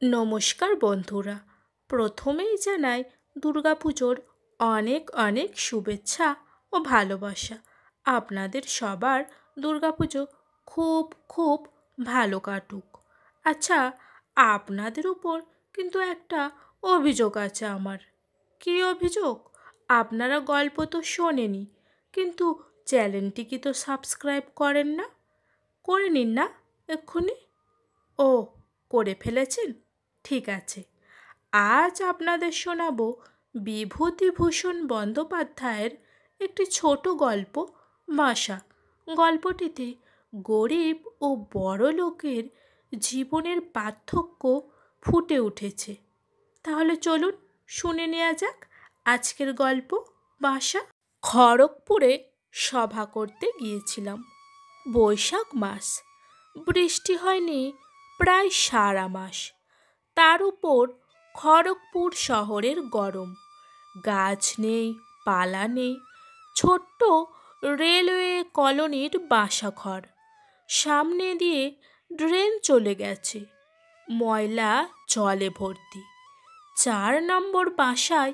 নমস্কার বন্ধুরা, প্রথমেই জানাই দুর্গাপুজোর অনেক অনেক শুভেচ্ছা ও ভালোবাসা। আপনাদের সবার দুর্গাপুজো খুব খুব ভালো কাটুক। আচ্ছা, আপনাদের উপর কিন্তু একটা অভিযোগ আছে আমার। কী অভিযোগ? আপনারা গল্প তো শোনেনি, কিন্তু চ্যানেলটি তো সাবস্ক্রাইব করেন না। করে নিন না এক্ষুনি। ও, করে ফেলেছেন? ঠিক আছে, আজ আপনাদের শোনাবো বিভূতিভূষণ বন্দ্যোপাধ্যায়ের একটি ছোট গল্প বাসা। গল্পটিতে গরিব ও বড় লোকের জীবনের পার্থক্য ফুটে উঠেছে। তাহলে চলুন শুনে নেওয়া যাক আজকের গল্প বাসা। খড়গপুরে সভা করতে গিয়েছিলাম। বৈশাখ মাস, বৃষ্টি হয়নি প্রায় সারা মাস। তার উপর খড়গপুর শহরের গরম, গাছ নেই, পালা নেই। ছোট্ট রেলওয়ে কলোনির বাসাঘর, সামনে দিয়ে ড্রেন চলে গেছে, ময়লা জলে ভর্তি। 4 নম্বর বাসায়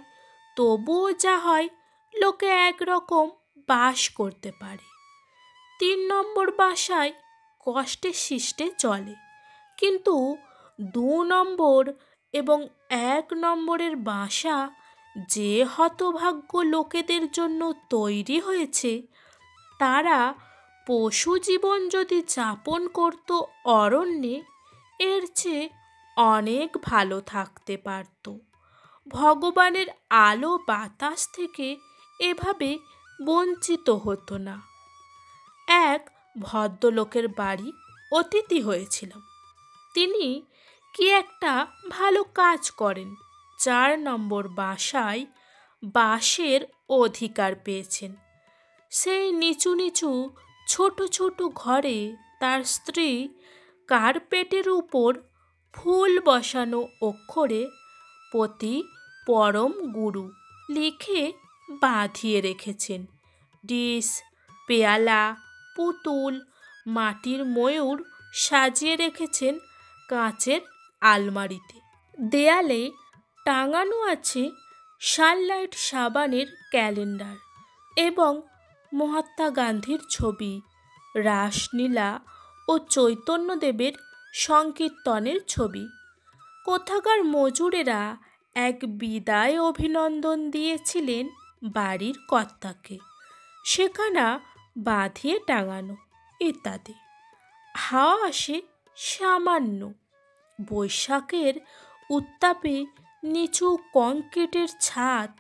তবুও যা হয়, লোকে একরকম বাস করতে পারে। 3 নম্বর বাসায় কষ্টে শিষ্টে চলে, কিন্তু 2 নম্বর এবং 1 নম্বরের বাসা যে হতভাগ্য লোকেদের জন্য তৈরি হয়েছে, তারা পশু জীবন যদি যাপন করত অরণ্যে, এর চেয়ে অনেক ভালো থাকতে পারত। ভগবানের আলো বাতাস থেকে এভাবে বঞ্চিত হতো না। এক ভদ্রলোকের বাড়ি অতিথি হয়েছিলাম। তিনি কি একটা ভালো কাজ করেন, 4 নম্বর বাসায় বাসের অধিকার পেয়েছেন। সেই নিচু নিচু ছোট ছোট ঘরে তার স্ত্রী কার্পেটের উপর ফুল বসানো অক্ষরে পতি পরম গুরু লিখে বাঁধিয়ে রেখেছেন। ডিশ, পেয়ালা, পুতুল, মাটির ময়ূর সাজিয়ে রেখেছেন কাঁচের আলমারিতে। দেয়ালে টাঙানো আছে সানলাইট সাবানের ক্যালেন্ডার এবং মহাত্মা গান্ধীর ছবি, রাসলীলা ও চৈতন্যদেবের সংকীর্তনের ছবি। কোথাকার মজুরেরা এক বিদায় অভিনন্দন দিয়েছিলেন বাড়ির কর্তাকে, সেখানা বাঁধিয়ে টাঙানো ইত্যাদি। হাওয়া আসে সামান্য। বৈশাখের উত্তাপে নিচু কংক্রিটের ছাদ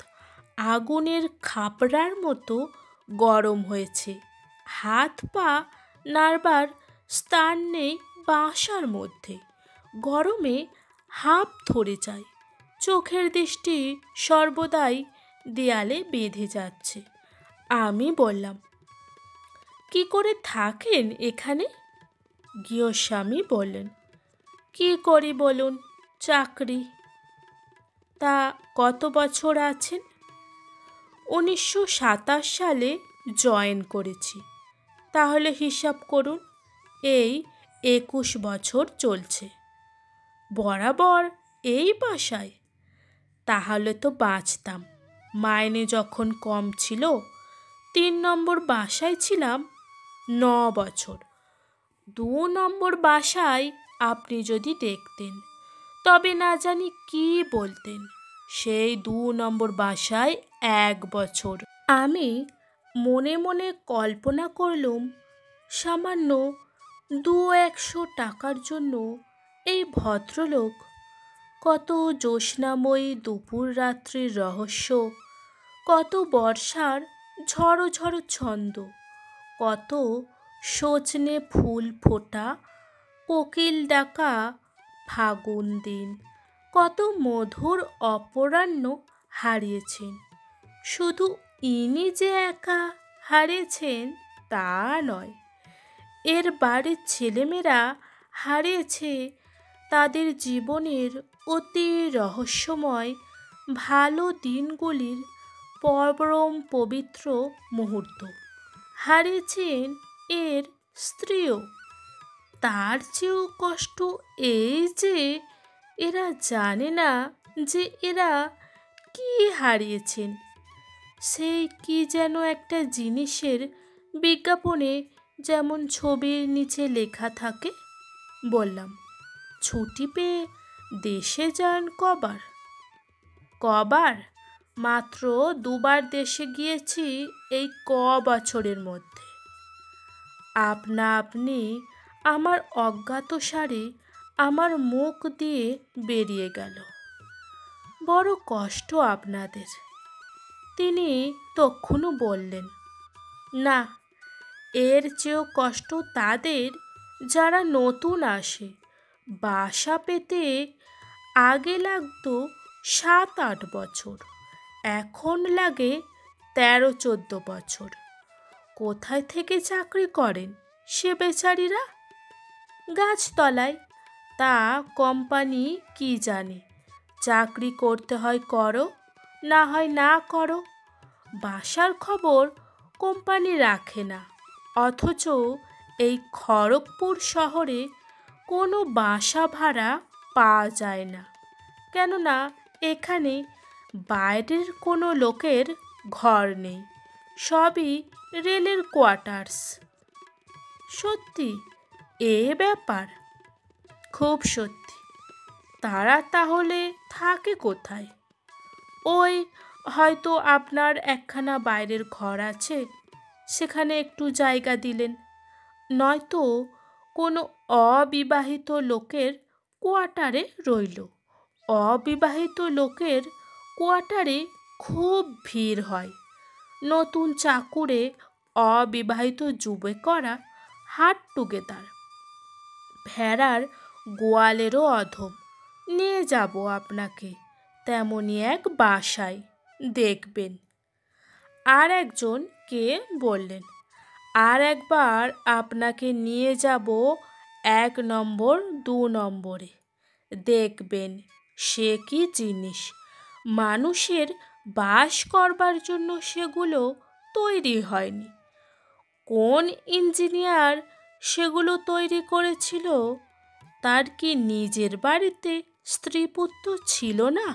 আগুনের খাপড়ার মতো গরম হয়েছে। হাত পা নাড়বার স্থান নেই বাসার মধ্যে। গরমে হাঁপ ধরে যায়। চোখের দৃষ্টি সর্বদাই দেয়ালে বেঁধে যাচ্ছে। আমি বললাম, কি করে থাকেন এখানে? গৃহস্বামী বললেন, কি করি বলুন, চাকরি। তা কত বছর আছেন? 1927 সালে জয়েন করেছি। তাহলে হিসাব করুন, এই 21 বছর চলছে। বরাবর এই বাসায়? তাহলে তো বাঁচতাম। মাইনে যখন কম ছিল, 3 নম্বর বাসায় ছিলাম 9 বছর। 2 নম্বর বাসায় আপনি যদি দেখতেন, তবে না জানি কি বলতেন। সেই 2 নম্বর বাসায় 1 বছর। আমি মনে মনে কল্পনা করলুম, সামান্য 200-100 টাকার জন্য এই ভদ্রলোক কত জ্যোৎস্নাময়ী দুপুর রাত্রির রহস্য, কত বর্ষার ঝড়ো ঝড়ো ছন্দ, কত সজনে ফুল ফোটা কোকিল ডাকা ফাগুন দিন, কত মধুর অপরাহ্ন হারিয়েছেন। শুধু ইনি যে একা হারিয়েছেন তা নয়, এর বাড়ির ছেলেমেয়েরা হারিয়েছে তাদের জীবনের অতি রহস্যময় ভালো দিনগুলির পরম পবিত্র মুহূর্ত। হারিয়েছেন এর স্ত্রীও। তার চেয়েও কষ্ট এই যে এরা জানে না যে এরা কি হারিয়েছেন। সেই কি যেন একটা জিনিসের বিজ্ঞাপনে যেমন ছবির নিচে লেখা থাকে। বললাম, ছুটি পেয়ে দেশে যান কবার? কবার? মাত্র 2বার দেশে গিয়েছি এই বছরের মধ্যে। আপনা আপনি আমার অজ্ঞাতসারে আমার মুখ দিয়ে বেরিয়ে গেল, বড় কষ্ট আপনাদের। তিনি তখনও বললেন, না, এর চেয়েও কষ্ট তাদের যারা নতুন আসে। বাসা পেতে আগে লাগতো 7-8 বছর, এখন লাগে 13-14 বছর। কোথায় থেকে চাকরি করেন সে বেচারিরা? গাছতলায়। তা কোম্পানি কি জানে, চাকরি করতে হয় করো, না হয় না করো। বাসার খবর কোম্পানি রাখে না। অথচ এই খড়গপুর শহরে কোনো বাসা ভাড়া পাওয়া যায় না, কেননা এখানে বাইরের কোনো লোকের ঘর নেই, সবই রেলের কোয়ার্টার্স। সত্যি এ ব্যাপার? খুব সত্যি। তারা তাহলে থাকে কোথায়? ওই হয়তো আপনার একখানা বাইরের ঘর আছে, সেখানে একটু জায়গা দিলেন, নয়তো কোনো অবিবাহিত লোকের কোয়ার্টারে রইল। অবিবাহিত লোকের কোয়ার্টারে খুব ভিড় হয়। নতুন চাকুরে অবিবাহিত যুবকরা হাট টুগেদার। ভেড়ার গোয়ালেরও অধম। নিয়ে যাব আপনাকে তেমনই এক বাসায়, দেখবেন। আর একজন কে বললেন, আর একবার আপনাকে নিয়ে যাব 1 নম্বর 2 নম্বরে, দেখবেন সে কি জিনিস। মানুষের বাস করবার জন্য সেগুলো তৈরি হয়নি। কোন ইঞ্জিনিয়ার সেগুলো তৈরি করেছিল? তার কি নিজের বাড়িতে স্ত্রী পুত্র ছিল না?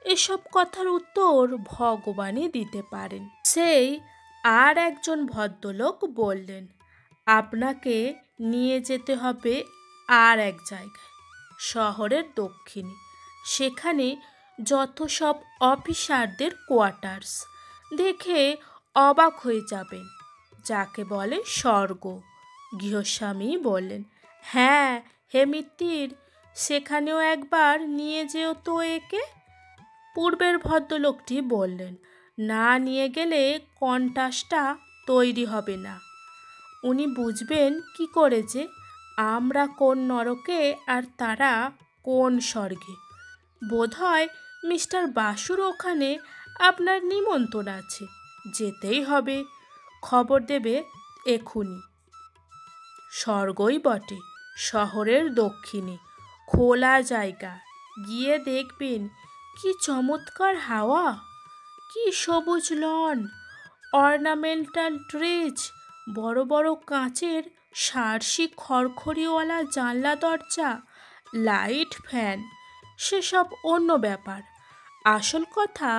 এসব কথার উত্তর ভগবানই দিতে পারেন। সেই আর একজন ভদ্রলোক বললেন, আপনাকে নিয়ে যেতে হবে আর এক জায়গায়, শহরের দক্ষিণে। সেখানে যত সব অফিসারদের কোয়ার্টার্স, দেখে অবাক হয়ে যাবেন, যাকে বলে স্বর্গ। গৃহস্বামী বললেন, হ্যাঁ হে মিত্তির, সেখানেও একবার নিয়ে যেও তো একে। পূর্বের ভদ্রলোকটি বললেন, না নিয়ে গেলে কন্টাসটা তৈরি হবে না। উনি বুঝবেন কি করে যে আমরা কোন নরকে আর তারা কোন স্বর্গে? বোধহয় মিস্টার বাসুর ওখানে আপনার নিমন্ত্রণ আছে, যেতেই হবে। খবর দেবে এখুনি। স্বর্গই বটে, শহরের দক্ষিণে, খোলা জায়গা। গিয়ে দেখবেন কি চমৎকার হাওয়া, কি সবুজ লন, অর্নামেন্টাল ট্রিজ, বড় বড় কাঁচের সারসি খড়খড়িওয়ালা জানলা দরজা, লাইট, ফ্যান। সেসব অন্য ব্যাপার। আসল কথা,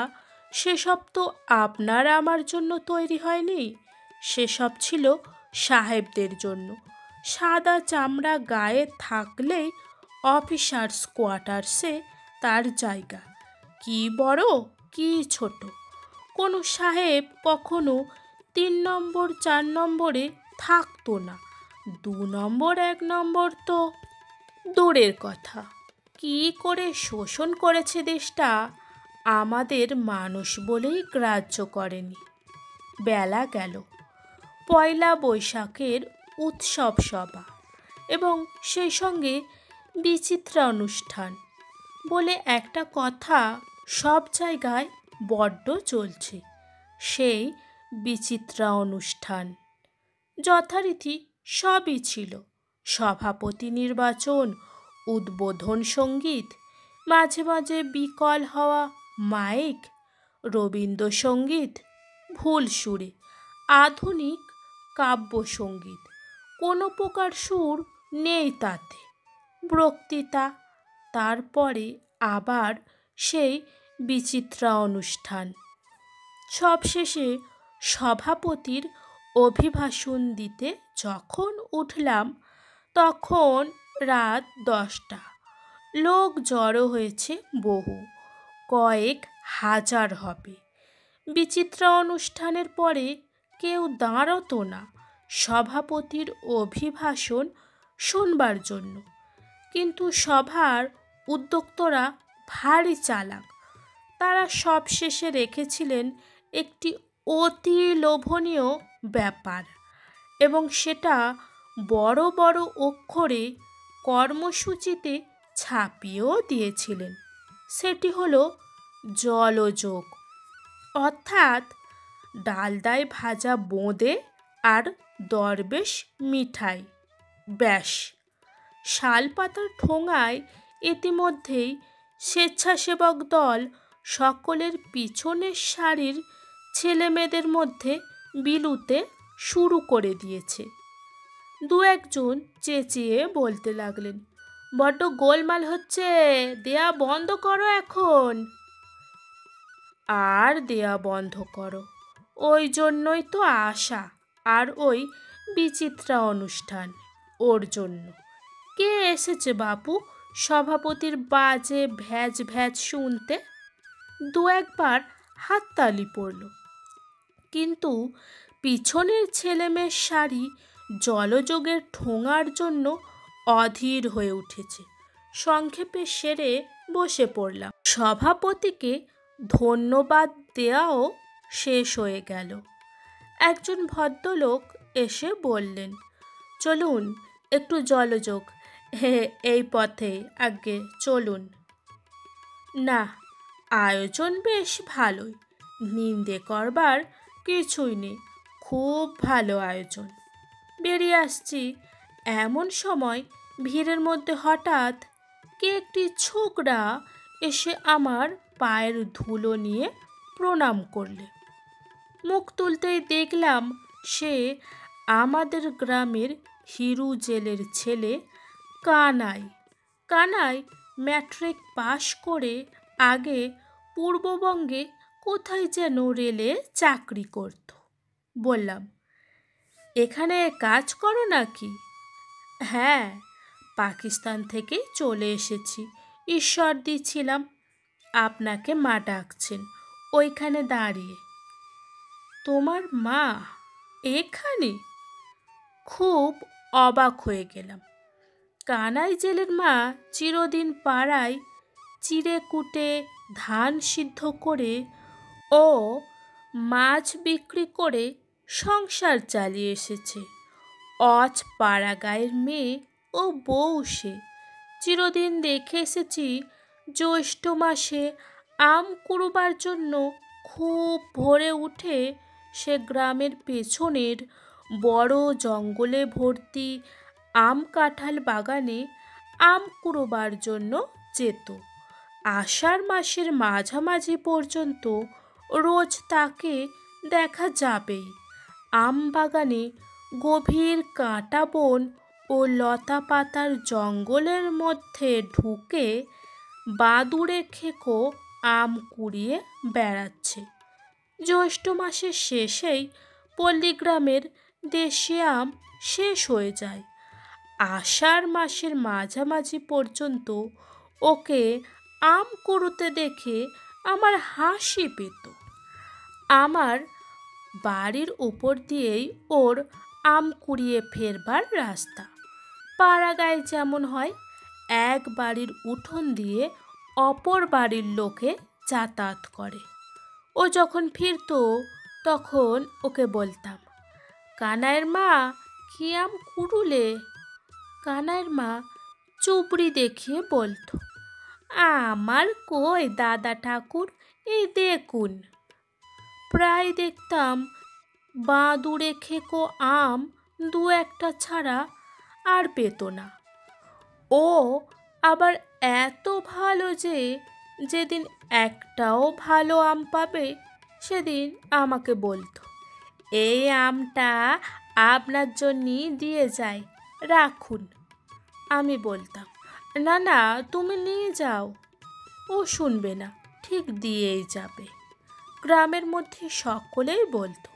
সেসব তো আপনার আমার জন্য তৈরি হয়নি, সেসব ছিল সাহেবদের জন্য। সাদা চামড়া গায়ে থাকলেই অফিসার্স কোয়ার্টার্সে তার জায়গা। কি বড় কি ছোট, কোনো সাহেব কখনো 3 নম্বর 4 নম্বরে থাকতো না। 2 নম্বর 1 নম্বর তো দূরের কথা। কি করে শোষণ করেছে দেশটা, আমাদের মানুষ বলেই গ্রাহ্য করেনি। বেলা গেল। পয়লা বৈশাখের উৎসব সভা এবং সেই সঙ্গে বিচিত্রা অনুষ্ঠান বলে একটা কথা সব জায়গায় বড্ড চলছে। সেই বিচিত্রা অনুষ্ঠান যথারীতি সবই ছিল। সভাপতি নির্বাচন, উদ্বোধন সঙ্গীত, মাঝে মাঝে বিকল হওয়া মাইক, রবীন্দ্রসঙ্গীত, ভুল সুরে, আধুনিক কাব্যসঙ্গীত, কোনো প্রকার সুর নেই তাতে, বক্তৃতা, তারপরে আবার সেই বিচিত্রা অনুষ্ঠান। সবশেষে সভাপতির অভিভাষণ দিতে যখন উঠলাম তখন রাত 10টা। লোক জড়ো হয়েছে বহু, কয়েক হাজার হবে। বিচিত্রা অনুষ্ঠানের পরে কেউ দাঁড়াতো না সভাপতির অভিভাষণ শোনবার জন্য। কিন্তু সভার উদ্যোক্তারা ভারী চালাক। তারা সবশেষে রেখেছিলেন একটি অতি লোভনীয় ব্যাপার, এবং সেটা বড় বড় অক্ষরে কর্মসূচিতে ছাপিয়েও দিয়েছিলেন। সেটি হলো জলযোগ, অর্থাৎ ডালদায় ভাজা বোঁদে আর দরবেশ মিঠাই। ব্যাস, শালপাতার ঠোঙায় ইতিমধ্যেই স্বেচ্ছাসেবক দল সকলের পিছনের সারির ছেলেমেয়েদের মধ্যে বিলুতে শুরু করে দিয়েছে। দু একজন চেঁচিয়ে বলতে লাগলেন, বড্ড গোলমাল হচ্ছে, দেয়া বন্ধ করো এখন। আর দেয়া বন্ধ করো, ওই জন্যই তো আসা, আর ওই বিচিত্রা অনুষ্ঠান ওর জন্য। কে এসেছে বাপু সভাপতির বাজে ভ্যাজ ভ্যাজ শুনতে? দু একবার হাততালি পড়ল, কিন্তু পিছনের ছেলেমেয়ের সারি জলযোগের ঠোঙার জন্য অধীর হয়ে উঠেছে। সংক্ষেপে সেরে বসে পড়লাম। সভাপতিকে ধন্যবাদ দেওয়াও শেষ হয়ে গেল। একজন ভদ্রলোক এসে বললেন, চলুন একটু জলযোগ। এই পথে আগে চলুন। না, আয়োজন বেশ ভালোই, নিন্দে করবার কিছুই নেই, খুব ভালো আয়োজন। বেরিয়ে আসছি, এমন সময় ভিড়ের মধ্যে হঠাৎ কে একটি ছোকরা এসে আমার পায়ের ধুলো নিয়ে প্রণাম করলে। মুখ তুলতেই দেখলাম সে আমাদের গ্রামের হিরু জেলের ছেলে কানাই। কানাই ম্যাট্রিক পাশ করে আগে পূর্ববঙ্গে কোথায় যেন রেলে চাকরি করত। বললাম, এখানে কাজ করো নাকি? হ্যাঁ, পাকিস্তান থেকে চলে এসেছি, ঈশ্বর দিচ্ছিলাম, আপনাকে মা ডাকছেন ওইখানে দাঁড়িয়ে। তোমার মা এখানে? খুব অবাক হয়ে গেলাম। কানাই জেলের মা চিরদিন পাড়ায় চিড়ে কুটে ধান সিদ্ধ করে ও মাছ বিক্রি করে সংসার চালিয়ে এসেছে। অজ পাড়া গায়ের মেয়ে ও বউ সে। চিরদিন দেখে এসেছি জ্যৈষ্ঠ মাসে আম কুড়োবার জন্য খুব ভোরে উঠে সে গ্রামের পেছনের বড় জঙ্গলে ভর্তি আম কাঁঠাল বাগানে আম কুড়োবার জন্য যেত। আষাঢ় মাসের মাঝামাঝি পর্যন্ত রোজ তাকে দেখা যাবেই। আম বাগানে গভীর কাঁটা বন ও লতা পাতার জঙ্গলের মধ্যে ঢুকে বাদুড়ে খেকো আম কুড়িয়ে বেড়াচ্ছে। জ্যৈষ্ঠ মাসের শেষেই পল্লীগ্রামের দেশি আম শেষ হয়ে যায়। আষাঢ় মাসের মাঝামাঝি পর্যন্ত ওকে আম কুড়োতে দেখে আমার হাসি পেত। আমার বাড়ির উপর দিয়েই ওর আম কুড়িয়ে ফেরবার রাস্তা। পাড়াগায় যেমন হয়, এক বাড়ির উঠোন দিয়ে অপর বাড়ির লোকে যাতায়াত করে। ও যখন ফিরত তখন ওকে বলতাম, কানাইয়ের মা কি আম কুড়ুলে? কানাইয়ের মা চুবড়ি দেখিয়ে বলতো, আমার কই দাদা ঠাকুর, এই দেখুন। প্রায় দেখতাম বাদুড়ে খেকো আম দু একটা ছাড়া আর পেত না। ও আবার এত ভালো যে যেদিন একটাও ভালো আম পাবে সেদিন আমাকে বলতো, এই আমটা আপনার জন্যই দিয়ে যায়, রাখুন। আমি বলতাম, না না, তুমি নিয়ে যাও। ও শুনবে না, ঠিক দিয়েই যাবে। গ্রামের মধ্যে সকলেই বলতো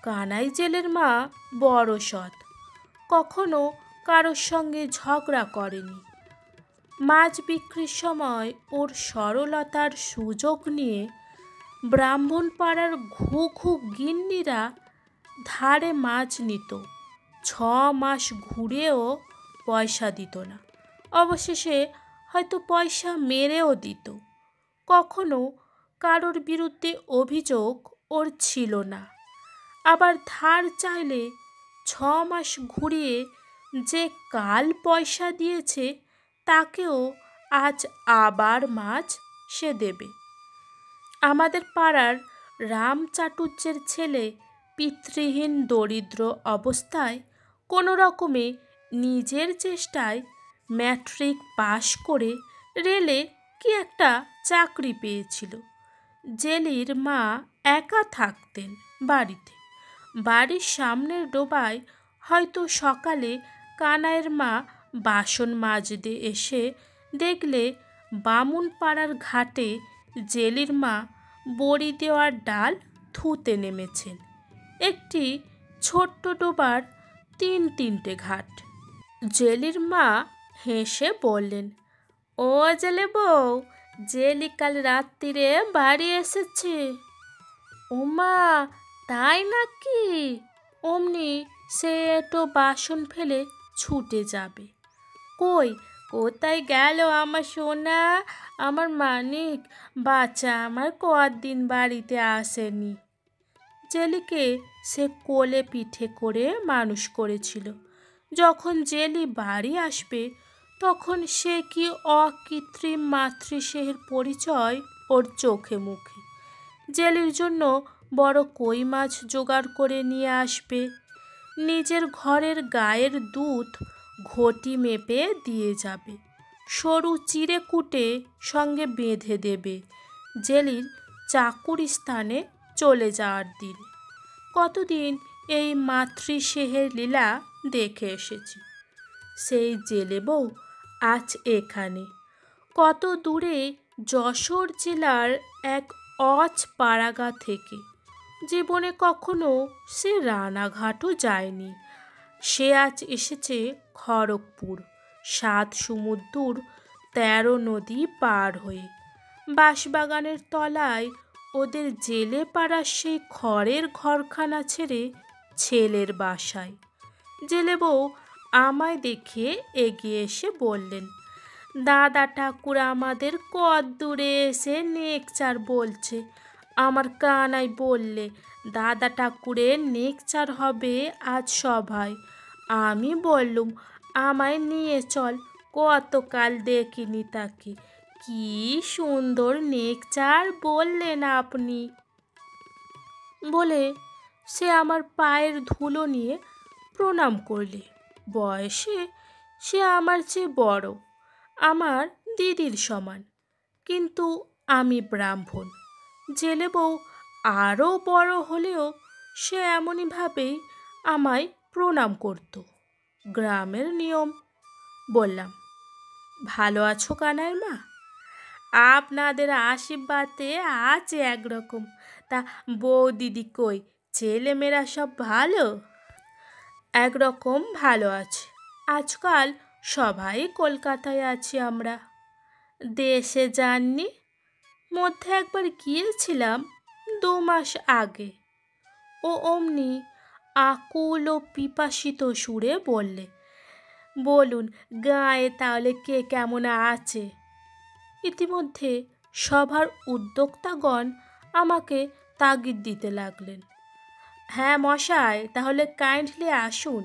কানাই জেলের মা বড় সৎ, কখনো কারোর সঙ্গে ঝগড়া করেনি। মাছ বিক্রির সময় ওর সরলতার সুযোগ নিয়ে ব্রাহ্মণপাড়ার ঘু ঘু গিন্নিরা ধারে মাছ নিত, 6 মাস ঘুরেও পয়সা দিত না। অবশেষে হয়তো পয়সা মেরেও দিত। কখনো কারোর বিরুদ্ধে অভিযোগ ওর ছিল না। আবার ধার চাইলে 6 মাস ঘুরিয়ে যে কাল পয়সা দিয়েছে তাকেও আজ আবার মাছ সে দেবে। আমাদের পাড়ার রাম চাটুর্যের ছেলে পিতৃহীন দরিদ্র অবস্থায় কোনো রকমে নিজের চেষ্টায় ম্যাট্রিক পাশ করে রেলে কি একটা চাকরি পেয়েছিল। জেলির মা একা থাকতেন বাড়িতে। বাড়ির সামনের ডোবায় হয়তো সকালে কানাইয়ের মা বাসন মাজতে এসে দেখলে বামুনপাড়ার ঘাটে জেলির মা বড়ি দেওয়ার ডাল ধুতে নেমেছেন। একটি ছোট্ট ডোবার 3-3টে ঘাট। জেলির মা হেসে বললেন, ও জেলে বউ, জেলি কাল রাত্রিরে বাড়ি এসেছে। ওমা, তাই নাকি? অমনি সে একটু বাসন ফেলে ছুটে যাবে। কই, কোথায় গেল আমার সোনা, আমার মানিক বাচ্চা আমার কদিন বাড়িতে আসেনি। জেলিকে সে কোলে পিঠে করে মানুষ করেছিল। যখন জেলি বাড়ি আসবে তখন সে কি অকৃত্রিম মাতৃস্নেহের পরিচয় ওর চোখে মুখে। জেলির জন্য বড় কই মাছ জোগাড় করে নিয়ে আসবে। নিজের ঘরের গায়ের দুধ ঘটি মেপে দিয়ে যাবে। সরু চিড়ে কুটে সঙ্গে বেঁধে দেবে জেলির চাকুর স্থানে চলে যাওয়ার দিন। কতদিন এই মাতৃস্নেহের লীলা দেখে এসেছি। সেই জেলে বউ আজ এখানে, কত দূরে যশোর জেলার এক অজ পাড়াগা থেকে। জীবনে কখনো সে রানাঘাটও যায়নি। সে আজ এসেছে খড়গপুর, 7 সমুদ্র 13 নদী পার হয়ে। বাঁশবাগানের তলায় ওদের জেলে পাড়ার সেই খড়ের ঘরখানা ছেড়ে ছেলের বাসায়। জেলে বউ আমায় দেখে এগিয়ে এসে বললেন, দাদা ঠাকুর আমাদের কদ্দূরে এসে নেকচার বলছে। আমার কানাই বললে দাদা ঠাকুরের নেকচার হবে আজ সভায়। আমি বললুম আমায় নিয়ে চল, কতকাল দেখিনি তাকে। কি সুন্দর নেকচার বললেন আপনি। বলে সে আমার পায়ের ধুলো নিয়ে প্রণাম করলে। বয়সে সে আমার চেয়ে বড়, আমার দিদির সমান, কিন্তু আমি ব্রাহ্মণ। জেলে বউ আরও বড় হলেও সে এমনইভাবেই আমায় প্রণাম করত, গ্রামের নিয়ম। বললাম, ভালো আছো কানাইয়ের মা? আপনাদের আশীর্বাদে আছে একরকম। তা বউ দিদি কই, ছেলেমেয়েরা সব ভালো? একরকম ভালো আছে। আজকাল সবাই কলকাতায় আছি আমরা। দেশে যাননি? মধ্যে একবার গিয়েছিলাম 2 মাস আগে। ও অমনি আকুল ও পিপাসিত সুরে বললে, বলুন গায়ে তাহলে কে কেমন আছে? ইতিমধ্যে সভার উদ্যোক্তাগণ আমাকে তাগিদ দিতে লাগলেন। হ্যাঁ মশাই, তাহলে কাইন্ডলি আসুন।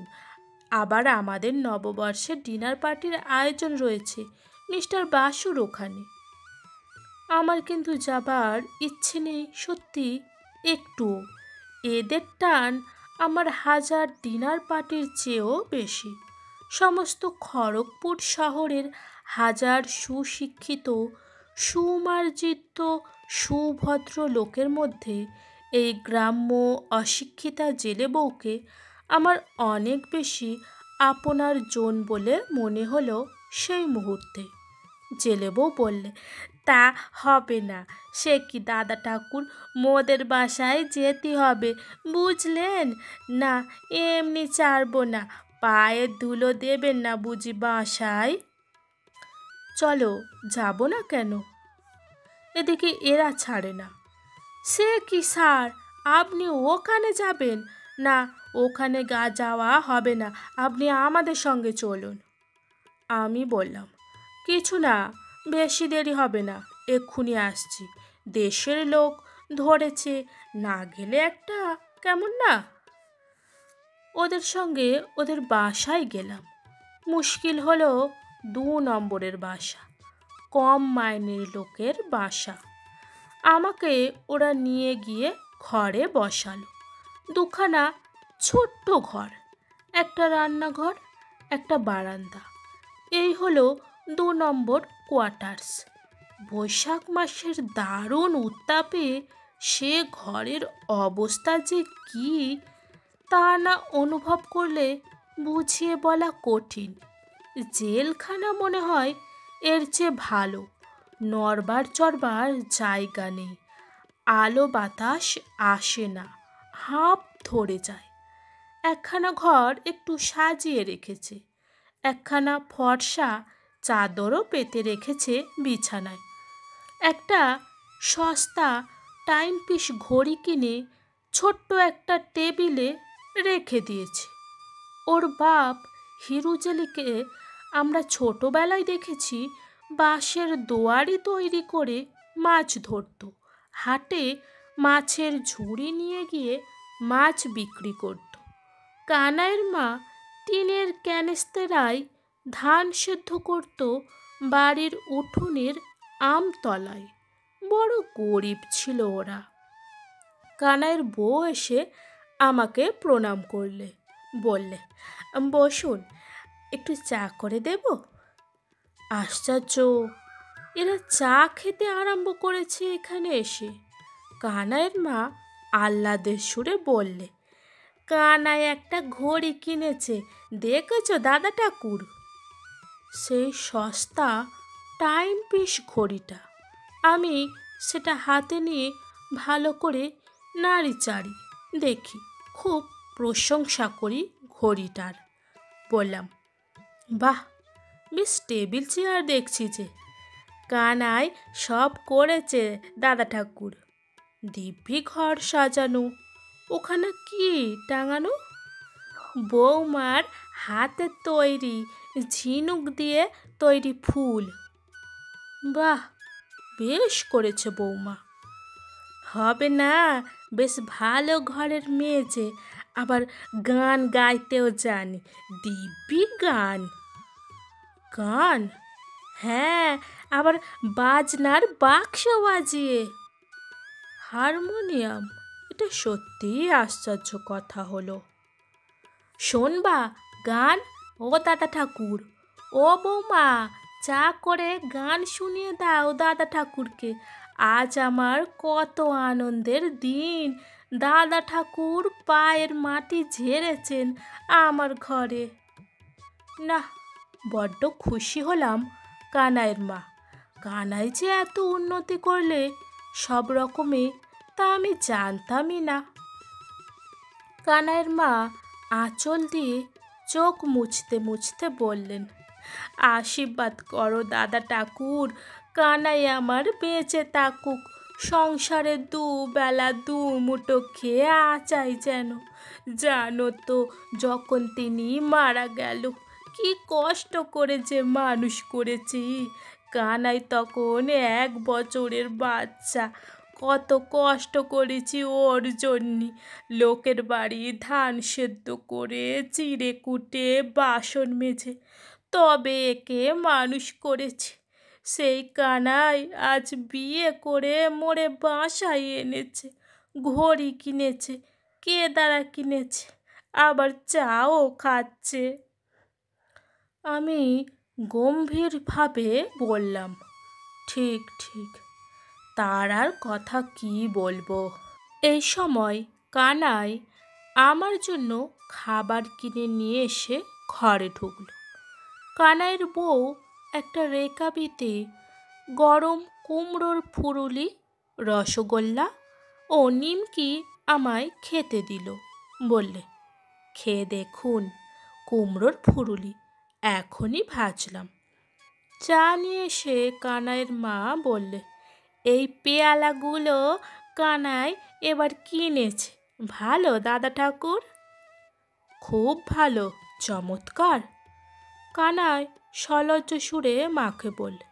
আবার আমাদের নববর্ষের ডিনার পার্টির আয়োজন রয়েছে মিস্টার বাসুর ওখানে। আমার কিন্তু যাবার ইচ্ছে নেই সত্যি একটুও। এদের টান আমার 1000 ডিনার পার্টির চেয়েও বেশি। সমস্ত খড়গপুর শহরের 1000 সুশিক্ষিত সুমার্জিত সুভদ্র লোকের মধ্যে এই গ্রাম্য অশিক্ষিতা জেলে বউকে আমার অনেক বেশি আপনার জন বলে মনে হলো সেই মুহূর্তে। জেলে বউ বললে, তা হবে না, সে কি দাদা ঠাকুর, মোদের বাসায় যেতে হবে, বুঝলেন না? এমনি ছাড়বো না, পায়ে ধুলো দেবেন না বুঝি বাসায়? চলো, যাব না কেন? এদিকে এরা ছাড়ে না। সে কি স্যার, আপনি ওখানে যাবেন না? ওখানে যাওয়া হবে না, আপনি আমাদের সঙ্গে চলুন। আমি বললাম, কিছু না, বেশি দেরি হবে না, এক্ষুনি আসছি। দেশের লোক ধরেছে, না গেলে একটা কেমন না। ওদের সঙ্গে ওদের বাসায় গেলাম। মুশকিল হলো 2 নম্বরের বাসা, কম মাইনের লোকের বাসা। আমাকে ওরা নিয়ে গিয়ে ঘরে বসালো। দুখানা ছোট্ট ঘর, একটা রান্নাঘর, একটা বারান্দা। এই হলো 2 নম্বর কোয়ার্টার্স। বৈশাখ মাসের দারুণ উত্তাপে সে ঘরের অবস্থা যে কি, তা না অনুভব করলে বুঝিয়ে বলা কঠিন। জেলখানা মনে হয় এর চেয়ে ভালো। নড়বার চড়বার জায়গা নেই, আলো বাতাস আসে না, হাঁপ ধরে যায়। একখানা ঘর একটু সাজিয়ে রেখেছে, একখানা ফর্সা চাদরও পেতে রেখেছে বিছানায়। একটা সস্তা টাইমপিস ঘড়ি কিনে ছোট্ট একটা টেবিলে রেখে দিয়েছে। ওর বাপ হিরুজেলিকে আমরা ছোটবেলায় দেখেছি বাঁশের দোয়ারি তৈরি করে মাছ ধরত, হাটে মাছের ঝুড়ি নিয়ে গিয়ে মাছ বিক্রি করত। কানাইয়ের মা টিনের ক্যানেস্তেরায় ধান সেদ্ধ করত বাড়ির উঠোনের আমতলায়। বড় গরিব ছিল ওরা। কানাইয়ের বউ এসে আমাকে প্রণাম করলে, বললে, বসুন, একটু চা করে দেব? আশ্চর্য, এরা চা খেতে আরম্ভ করেছে এখানে এসে। কানাইয়ের মা আহ্লাদের সুরে বললে, কানাই একটা ঘড়ি কিনেছে, দেখেছো দাদা ঠাকুর? সেই সস্তা টাইমপিস ঘড়িটা। আমি সেটা হাতে নিয়ে ভালো করে নাড়ি চাড়ি দেখি, খুব প্রশংসা করি ঘড়িটার। বললাম, বাহ, বেশ টেবিল চেয়ার দেখছি যে। কানাই সব করেছে দাদা ঠাকুর। দিব্যি ঘর সাজানো। ওখানে কি টাঙানো? বৌমার হাতে তৈরি, ঝিনুক দিয়ে তৈরি ফুল। বাহ, বেশ করেছে বৌমা। হবে না, বেশ ভালো ঘরের মেয়ে যে, আবার গান গাইতেও জানি, দিব্যি গান। গান? হ্যাঁ, আবার বাজনার বাক্স বাজিয়ে। হারমোনিয়াম? এটা সত্যিই আশ্চর্য কথা হলো। শোনবা গান, ও দাদা ঠাকুর? ও বৌমা, চা করে গান শুনিয়ে দাও দাদা ঠাকুরকে। আজ আমার কত আনন্দের দিন। দাদা ঠাকুর পায়ের মাটি ঝেড়েছেন আমার ঘরে। না, বড্ড খুশি হলাম কানাইয়ের মা। কানাই যে এত উন্নতি করলে সব রকমে, তা আমি জানতামই না। কানাইয়ের মা আঁচল দিয়ে চোখ মুছতে মুছতে বললেন, আশীর্বাদ করো দাদা ঠাকুর, কানাই আমার বেঁচে থাকুক, সংসারে দুবেলা দুমুঠো খেয়ে আচাই যেন। জানো তো, যখন তিনি মারা গেল কি কষ্ট করে যে মানুষ করেছি। কানাই তখন 1 বছরের বাচ্চা। কত কষ্ট করেছি ওর জন্যে। লোকের বাড়ি ধান সেদ্ধ করে, চিঁড়ে কুটে, বাসন মেজে তবে একে মানুষ করেছি। সেই কানাই আজ বিয়ে করে মোরে বাসায় এনেছে, ঘড়ি কিনেছে, কেদারা কিনেছে, আবার চাও খাচ্ছে। আমি গম্ভীরভাবে বললাম, ঠিক ঠিক, তার আর কথা কি বলবো। এই সময় কানাই আমার জন্য খাবার কিনে নিয়ে এসে ঘরে ঢুকল। কানাইয়ের বউ একটা রেকাবিতে গরম কুমড়োর ফুরুলি, রসগোল্লা ও নিমকি আমায় খেতে দিল। বললে, খেয়ে দেখুন কুমড়োর ফুরুলি, এখনই ভাজলাম। চা নিয়ে এসে কানাইয়ের মা বললে, এই পেয়ালাগুলো কানাই এবার কিনেছে, ভালো দাদা ঠাকুর? খুব ভালো, চমৎকার। কানাই সলজ্জ সুরে মাকে বললে,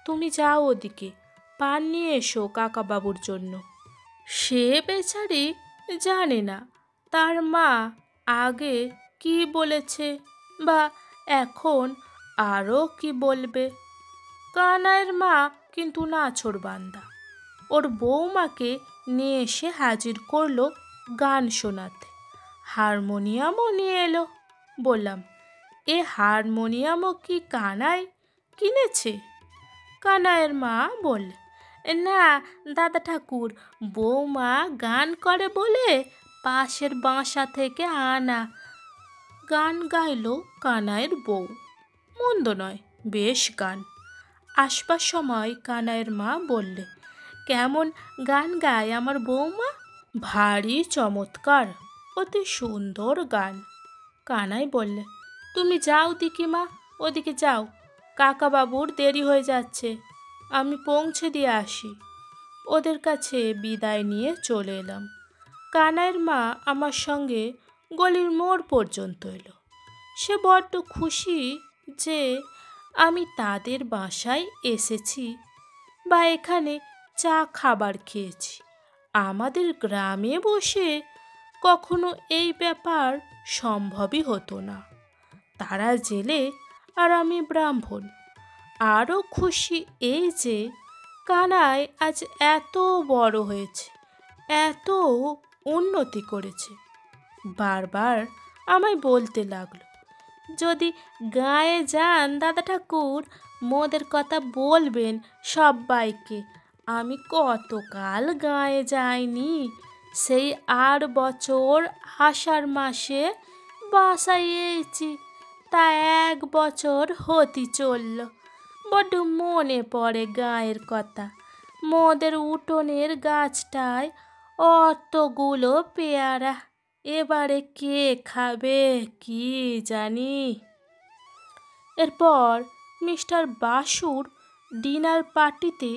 তুমি যাও ওদিকে, পান নিয়ে এসো কাকাবাবুর জন্য। সে বেচারি জানে না তার মা আগে কি বলেছে বা এখন আরও কি বলবে। কানাইয়ের মা কিন্তু নাছোড়বান্দা। ওর বৌমাকে নিয়ে এসে হাজির করলো গান শোনাতে। হারমোনিয়ামও নিয়ে এলো। বললাম, এ হারমোনিয়ামও কি কানাই কিনেছে? কানাইয়ের মা বললে, না দাদা ঠাকুর, বৌমা গান করে বলে পাশের বাসা থেকে আনা। গান গাইল কানাইয়ের বউ, মন্দ নয়, বেশ গান। আসবার সময় কানাইয়ের মা বললে, কেমন গান গায় আমার বৌমা? ভারী চমৎকার, অতি সুন্দর গান। কানাই বললে, তুমি যাও দিকিমা, ওদিকে যাও, কাকাবাবুর দেরি হয়ে যাচ্ছে, আমি পৌঁছে দিয়ে আসি। ওদের কাছে বিদায় নিয়ে চলে এলাম। কানাইয়ের মা আমার সঙ্গে গলির মোড় পর্যন্ত এলো। সে বড্ড খুশি যে আমি তাদের বাসায় এসেছি বা এখানে চা খাবার খেয়েছি। আমাদের গ্রামে বসে কখনো এই ব্যাপার সম্ভবই হতো না। তারা জেলে আর আমি ব্রাহ্মণ। আরও খুশি এই যে কানাই আজ এত বড় হয়েছে, এত উন্নতি করেছে। বারবার আমায় বলতে লাগলো, যদি গায়ে যান দাদা ঠাকুর, মোদের কথা বলবেন সব্বাইকে। আমি কতকাল গায়ে যাইনি, সেই 8 বছর আষাঢ় মাসে বাসায় এসেছি, তা 1 বছর হতে চলল। বড্ড মনে পড়ে গায়ের কথা। মোদের উঠোনের গাছটায় অতগুলো পেয়ারা, এবারে কে খাবে কি জানি। এরপর মিস্টার বাসুর ডিনার পার্টিতে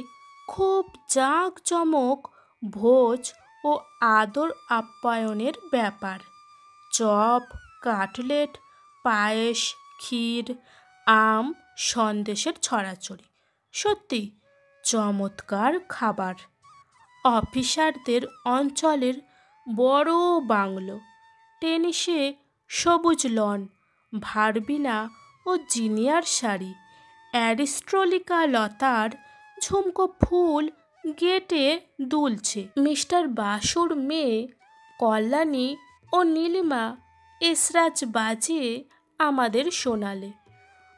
খুব জাঁকজমক ভোজ ও আদর আপ্যায়নের ব্যাপার। চপ, কাটলেট, পায়েস, ক্ষীর, আম, সন্দেশের ছড়াছড়ি। সত্যি চমৎকার খাবার। অফিসারদের অঞ্চলের বড় বাংলো, টেনিসে সবুজ লন, ভারবিনা ও জিনিয়ার শাড়ি, অ্যারিস্ট্রলিকা লতার ঝুমকো ফুল গেটে দুলছে। মিস্টার বাসুর মেয়ে কল্যাণী ও নীলিমা এসরাজ বাজিয়ে আমাদের শোনালে,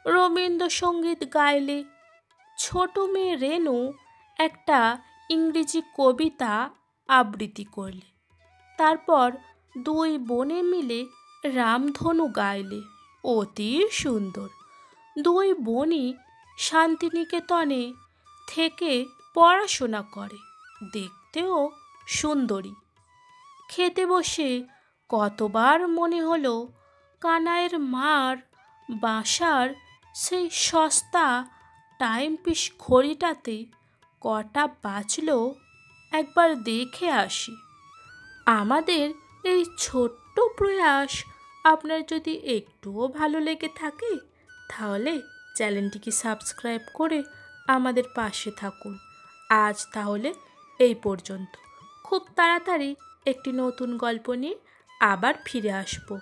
রবীন্দ্রসঙ্গীত গাইলে। ছোট মেয়ে রেনু একটা ইংরেজি কবিতা আবৃত্তি করলে। তারপর 2 বোনে মিলে রামধনু গাইলে, অতি সুন্দর। 2 বোনই শান্তিনিকেতনে থেকে পড়াশোনা করে, দেখতেও সুন্দরী। খেতে বসে কতবার মনে হলো কানাইয়ের মার বাসার সেই সস্তা টাইমপিস ঘড়িটাতে কটা বাজলো একবার দেখে আসি। আমাদের এই ছোট্ট প্রয়াস আপনার যদি একটুও ভালো লেগে থাকে, তাহলে চ্যানেলটিকে সাবস্ক্রাইব করে আমাদের পাশে থাকুন। আজ তাহলে এই পর্যন্ত। খুব তাড়াতাড়ি একটি নতুন গল্প নিয়ে আবার ফিরে আসবো।